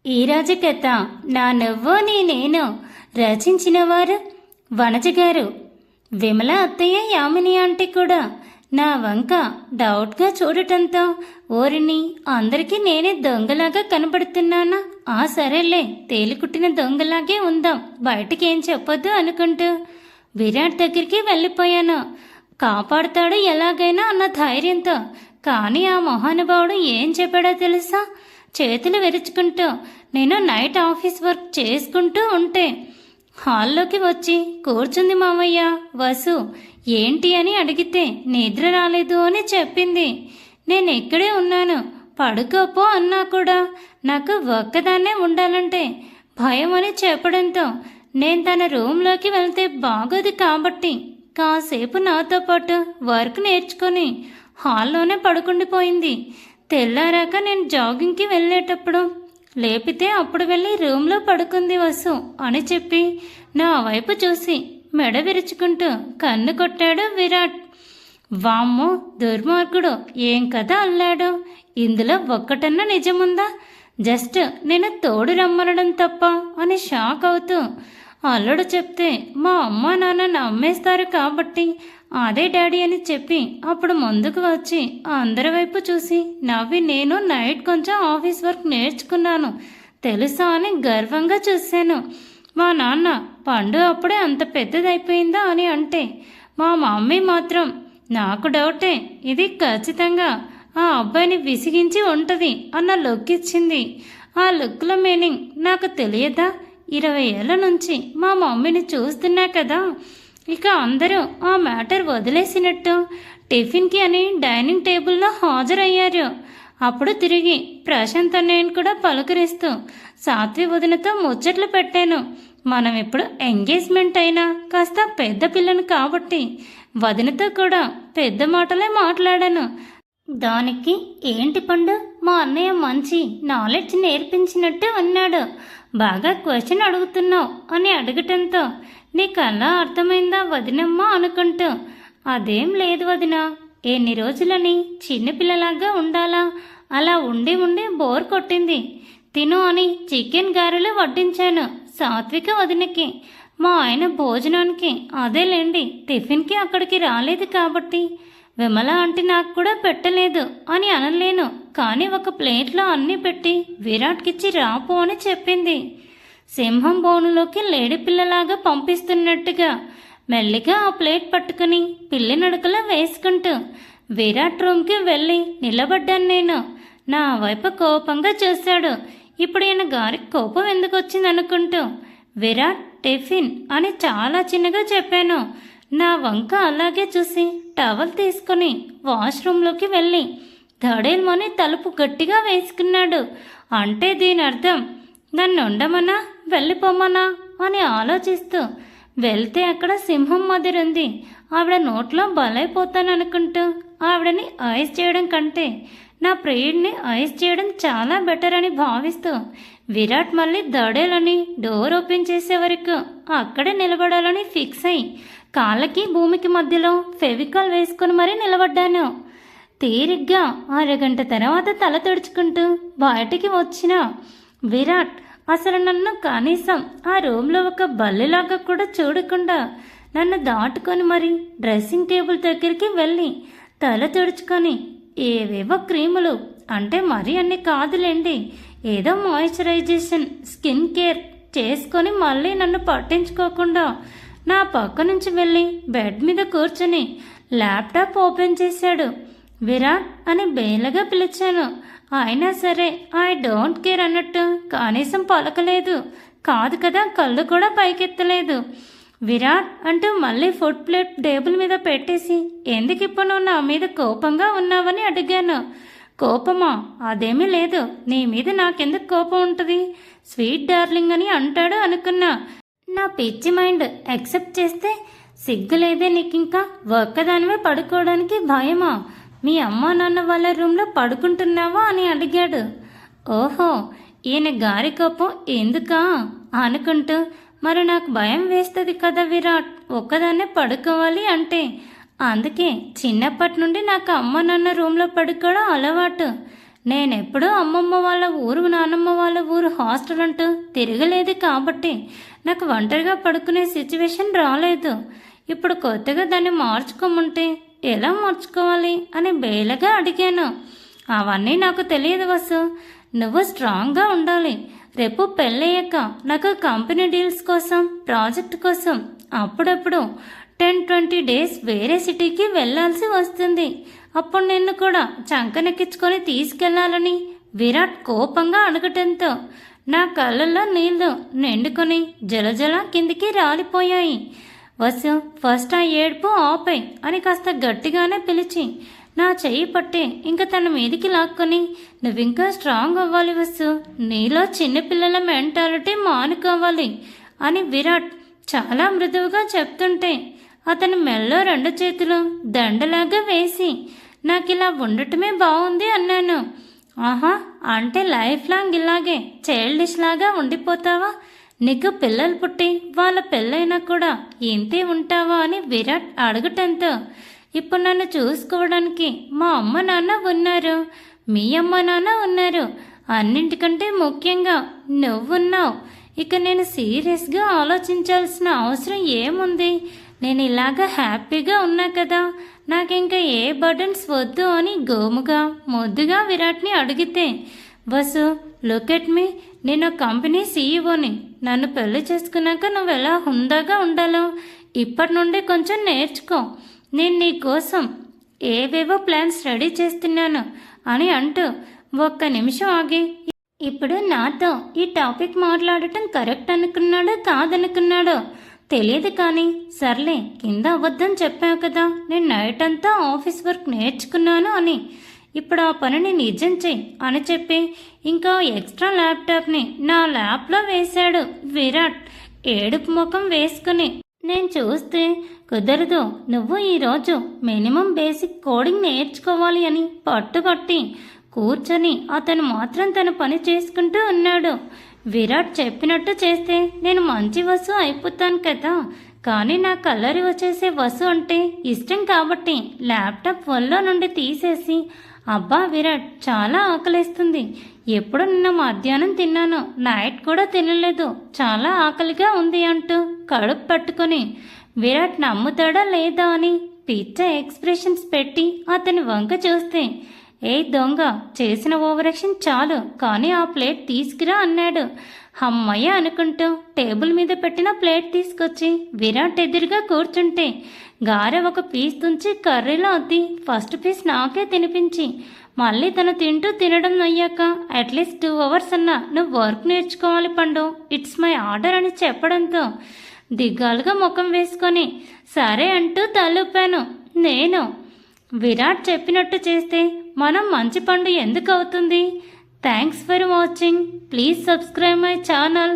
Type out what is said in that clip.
ఈరోజు కథ నా నువ్వు నీ నేను రచించిన వారు వనజ గారు. విమల అత్తయ్య యామిని ఆంటీ కూడా నా వంక డౌట్గా చూడటంతో ఓరిని అందరికీ నేనే దొంగలాగా కనబడుతున్నానా? సరేలే, తేలికుట్టిన దొంగలాగే ఉందాం, బయటికి ఏం చెప్పొద్దు అనుకుంటూ విరాట్ దగ్గరికి వెళ్ళిపోయాను. కాపాడుతాడు ఎలాగైనా అన్న ధైర్యంతో. కానీ ఆ మహానుభావుడు ఏం చెప్పాడో తెలుసా? చేతులు విరుచుకుంటూ నేను నైట్ ఆఫీస్ వర్క్ చేసుకుంటూ ఉంటే హాల్లోకి వచ్చి కూర్చుంది. మామయ్య, వసు ఏంటి అని అడిగితే నిద్ర రాలేదు అని చెప్పింది. నేను ఇక్కడే ఉన్నాను, పడుకోపో అన్నా కూడా నాకు ఒక్కదాన్నే ఉండాలంటే భయం అని చెప్పడంతో నేను తన రూమ్లోకి వెళ్తే బాగోదు కాబట్టి కాసేపు నాతో పాటు వర్క్ నేర్చుకొని హాల్లోనే పడుకుండిపోయింది. తెల్లారాక నేను జాగింగ్కి వెళ్ళేటప్పుడు లేపితే అప్పుడు వెళ్ళి రూమ్లో పడుకుంది వసు అని చెప్పి నా వైపు చూసి మెడ విరుచుకుంటూ కన్ను కొట్టాడు విరాట్. వామ్మో దుర్మార్గుడు, ఏం కథ అల్లాడు! ఇందులో ఒక్కటన్నా నిజముందా? జస్ట్ నేను తోడు రమ్మనడం తప్ప అని షాక్ అవుతూ అల్లుడు చెప్తే మా అమ్మ నాన్న నమ్మేస్తారు కాబట్టి అదే డాడీ అని చెప్పి అప్పుడు ముందుకు వచ్చి అందరి వైపు చూసి నవ్వి నేను నైట్ కొంచెం ఆఫీస్ వర్క్ నేర్చుకున్నాను తెలుసా అని గర్వంగా చూశాను. మా నాన్న పండు అప్పుడే అంత పెద్దదైపోయిందా అని అంటే మా మమ్మీ మాత్రం నాకు డౌటే, ఇది ఖచ్చితంగా ఆ అబ్బాయిని విసిగించి ఉంటుంది అన్న లుక్ ఇచ్చింది. ఆ లుక్లో మీనింగ్ నాకు తెలియదా? 20 ఏళ్ల నుంచి మా మమ్మీని చూస్తున్నా కదా. ఇక అందరూ ఆ మ్యాటర్ వదిలేసినట్టు టిఫిన్కి అని డైనింగ్ టేబుల్లో హాజరయ్యారు. అప్పుడు తిరిగి ప్రశాంత్ అన్నయ్యను కూడా పలకరిస్తూ సాత్వి వదినతో ముచ్చట్లు పెట్టాను. మనం ఇప్పుడు ఎంగేజ్మెంట్ అయినా కాస్త పెద్ద పిల్లను కాబట్టి వదినతో కూడా పెద్ద మాటలే మాట్లాడాను. దానికి ఏంటి పండు, మా అన్నయ్య మంచి నాలెడ్జ్ నేర్పించినట్టు ఉన్నాడు, బాగా క్వశ్చన్ అడుగుతున్నావు అని అడగటంతో నీకు అలా అర్థమైందా వదినమ్మ అనుకుంటూ అదేం లేదు వదిన, ఎన్ని రోజులని చిన్నపిల్లలాగా ఉండాలా, అలా ఉండి ఉండి బోర్ కొట్టింది, తిను అని చికెన్ గారెలు వడ్డించాను సాత్విక వదినకి. మా ఆయన భోజనానికి అదేలేండి టిఫిన్కి అక్కడికి రాలేదు కాబట్టి విమల ఆంటీ నాకు కూడా పెట్టలేదు అని అనలేను, కానీ ఒక ప్లేట్లో అన్నీ పెట్టి విరాట్కిచ్చి రాపో అని చెప్పింది. సింహం బోనులోకి లేడి పిల్లలాగా పంపిస్తున్నట్టుగా మెల్లిగా ఆ ప్లేట్ పట్టుకుని పిల్లి నడుకలా వేసుకుంటూ విరాట్ రూమ్కి వెళ్ళి నిలబడ్డాను నేను. నా వైపు కోపంగా చూశాడు. ఇప్పుడు ఈయన గారికి కోపం ఎందుకు వచ్చింది అనుకుంటూ విరాట్ టిఫిన్ అని చాలా చిన్నగా చెప్పాను. నా వంక అలాగే చూసి టవల్ తీసుకుని వాష్రూమ్లోకి వెళ్ళి ధడేల్మని తలుపు గట్టిగా వేసుకున్నాడు. అంటే దీని అర్థం నన్ను ఉండమనా వెళ్ళిపోమనా అని ఆలోచిస్తూ వెళ్తే అక్కడ సింహం మదిరుంది, ఆవిడ నోట్లో బలైపోతాననుకుంటూ ఆవిడని ఐస్ చేయడం కంటే నా ప్రియుడిని ఐస్ చేయడం చాలా బెటర్ అని భావిస్తూ విరాట్ మళ్ళీ దడేలని డోర్ ఓపెన్ చేసే వరకు అక్కడే నిలబడాలని ఫిక్స్ అయి కాళ్ళకి భూమికి మధ్యలో ఫెవికాల్ వేసుకుని మరీ నిలబడ్డాను. తీరిగ్గా అరగంట తర్వాత తల తుడుచుకుంటూ బయటికి వచ్చిన విరాట్ అసలు నన్ను కనీసం ఆ రూమ్లో ఒక బల్లిలాగా కూడా చూడకుండా నన్ను దాటుకొని మరి డ్రెస్సింగ్ టేబుల్ దగ్గరికి వెళ్ళి తల తుడుచుకొని ఏవేవో క్రీములు, అంటే మరీ అన్ని కాదులేండి, ఏదో మాయిశ్చరైజేషన్ స్కిన్ కేర్ చేసుకొని మళ్ళీ నన్ను పట్టించుకోకుండా నా పక్క నుంచి వెళ్ళి బెడ్ మీద కూర్చొని ల్యాప్టాప్ ఓపెన్ చేశాడు. విరాట్ అని బేలగా పిలిచాను, అయినా సరే ఐ డోంట్ కేర్ అన్నట్టు కనీసం పలకలేదు. కాదు కదా, కళ్ళు కూడా పైకెత్తలేదు. విరాట్ అంటూ మళ్ళీ ఫుడ్ ప్లేట్ టేబుల్ మీద పెట్టేసి ఎందుకు ఇప్పుడు నువ్వు నా మీద కోపంగా ఉన్నావని అడిగాను. కోపమా? అదేమీ లేదు, నీ మీద నాకెందుకు కోపం ఉంటుంది, స్వీట్ డార్లింగ్ అని అంటాడు అనుకున్నా. నా పిచ్చి మైండ్ యాక్సెప్ట్ చేస్తే సిగ్గులేదే నీకింకా? ఒక్కదానివే పడుకోవడానికి భయమా? మీ అమ్మ నాన్న వాళ్ళ రూమ్లో పడుకుంటున్నావా అని అడిగాడు. ఓహో, ఈయన గారి కోపం ఎందుకా అనుకుంటూ మరి నాకు భయం వేస్తుంది కదా విరాట్, ఒక్కదాన్నే పడుకోవాలి అంటే. అందుకే చిన్నప్పటి నుండి నాకు అమ్మ నాన్న రూమ్లో పడుకోవడం అలవాటు. నేనెప్పుడూ అమ్మమ్మ వాళ్ళ ఊరు నానమ్మ వాళ్ళ ఊరు హాస్టల్ అంటూ తిరగలేదు కాబట్టి నాకు ఒంటరిగా పడుకునే సిచ్యువేషన్ రాలేదు. ఇప్పుడు కొత్తగా దాన్ని మార్చుకోమంటే ఎలా మార్చుకోవాలి అని బేలగా అడిగాను. అవన్నీ నాకు తెలియదు వసు. నువ్వు స్ట్రాంగ్గా ఉండాలి. రేపు పెళ్ళయ్యాక నాకు కంపెనీ డీల్స్ కోసం, ప్రాజెక్ట్ కోసం అప్పుడప్పుడు 10-20 డేస్ వేరే సిటీకి వెళ్ళాల్సి వస్తుంది. అప్పుడు నిన్ను కూడా చంకనెక్కించుకొని తీసుకెళ్లాలని విరాట్ కోపంగా అడగటంతో నా కళ్ళల్లో నీళ్లు నిండుకొని జలజల కిందికి రాలిపోయాయి. వసు, ఫస్ట్ ఆ ఏడుపు ఆపై అని కాస్త గట్టిగానే పిలిచి నా చెయ్యి పట్టి ఇంకా తన మీదికి లాక్కొని, నువ్వింకా స్ట్రాంగ్ అవ్వాలి వసు, నీలో చిన్నపిల్లల మెంటాలిటీ మానుకోవాలి అని విరాట్ చాలా మృదువుగా చెప్తుంటే అతని మెల్లో 2 చేతులు దండలాగా వేసి నాకిలా ఉండటమే బాగుంది అన్నాను. ఆహా, అంటే లైఫ్ లాంగ్ ఇలాగే చైల్డిష్ లాగా ఉండిపోతావా? నీకు పిల్లలు పుట్టి వాళ్ళ పెళ్ళైనా కూడా ఇంతే ఉంటావా అని విరాట్ అడగటంతో ఇప్పుడు నన్ను చూసుకోవడానికి మా అమ్మ నాన్న ఉన్నారు, మీ అమ్మ నాన్న ఉన్నారు, అన్నింటికంటే ముఖ్యంగా నువ్వున్నావు. ఇక నేను సీరియస్గా ఆలోచించాల్సిన అవసరం ఏముంది? నేను ఇలాగా హ్యాపీగా ఉన్నా కదా, నాకింకా ఏ బర్డన్స్ వద్దు అని గోముగా ముద్దుగా విరాట్ని అడిగితే, వసు లుక్ ఎట్ మీ, నేను కంపెనీ సీఈఓని. నన్ను పెళ్లి చేసుకున్నాక నువ్వు ఎలా హుందాగా ఉండాలో ఇప్పటి నుండి కొంచెం నేర్చుకో. నేను నీ కోసం ఏవేవో ప్లాన్స్ రెడీ చేస్తున్నాను అని అంటూ ఒక్క నిమిషం ఆగి, ఇప్పుడు నాతో ఈ టాపిక్ మాట్లాడటం కరెక్ట్ అనుకున్నాడో కాదనుకున్నాడో తెలియదు కానీ సర్లే, కింద అబద్ధం చెప్పావు కదా, నేను నైట్ అంతా ఆఫీస్ వర్క్ నేర్చుకున్నాను అని. ఇప్పుడు ఆ పనిని నిజం చెయ్యి అని చెప్పి ఇంకా ఎక్స్ట్రా ల్యాప్టాప్ని నా ల్యాప్లో వేశాడు విరాట్ ఏడుపు ముఖం వేసుకుని. నేను చూస్తే కుదరదు, నువ్వు ఈరోజు మినిమం బేసిక్ కోడింగ్ నేర్చుకోవాలి అని పట్టుబట్టి కూర్చొని అతను మాత్రం తన పని చేసుకుంటూ ఉన్నాడు. విరాట్ చెప్పినట్టు చేస్తే నేను మంచి వసు అయిపోతాను కదా, కానీ నా కల్లరి వచ్చేసే వసు అంటే ఇష్టం కాబట్టి ల్యాప్టాప్ ఒళ్ళో నుండి తీసేసి, అబ్బా విరాట్ చాలా ఆకలిస్తుంది, ఎప్పుడు నిన్న మధ్యాహ్నం తిన్నాను, నైట్ కూడా తినలేదు, చాలా ఆకలిగా ఉంది అంటూ కడుపు పట్టుకొని విరాట్ నమ్ముతాడా లేదా అని పిచ్చ ఎక్స్ప్రెషన్స్ పెట్టి అతని వంక చూస్తే, ఏ దొంగ, చేసిన ఓవరాక్షన్ చాలు, కానీ ఆ ప్లేట్ తీసుకురా అన్నాడు. అమ్మయ్య అనుకుంటూ టేబుల్ మీద పెట్టిన ప్లేట్ తీసుకొచ్చి విరాట్ ఎదురుగా కూర్చుంటే గారె ఒక పీస్ తుంచి కర్రీలో అద్ది ఫస్ట్ పీస్ నాకే తినిపించి మళ్ళీ తను తినడం అయ్యాక అట్లీస్ట్ 2 hours అన్నా నువ్వు వర్క్ నేర్చుకోవాలి పండు, ఇట్స్ మై ఆర్డర్ అని చెప్పడంతో దిగ్గాలుగా ముఖం వేసుకొని సరే అంటూ తలూపాను. నేను విరాట్ చెప్పినట్టు చేస్తే మనం మంచి పండు ఎందుకు అవుతుంది? Thanks for watching. Please subscribe my channel.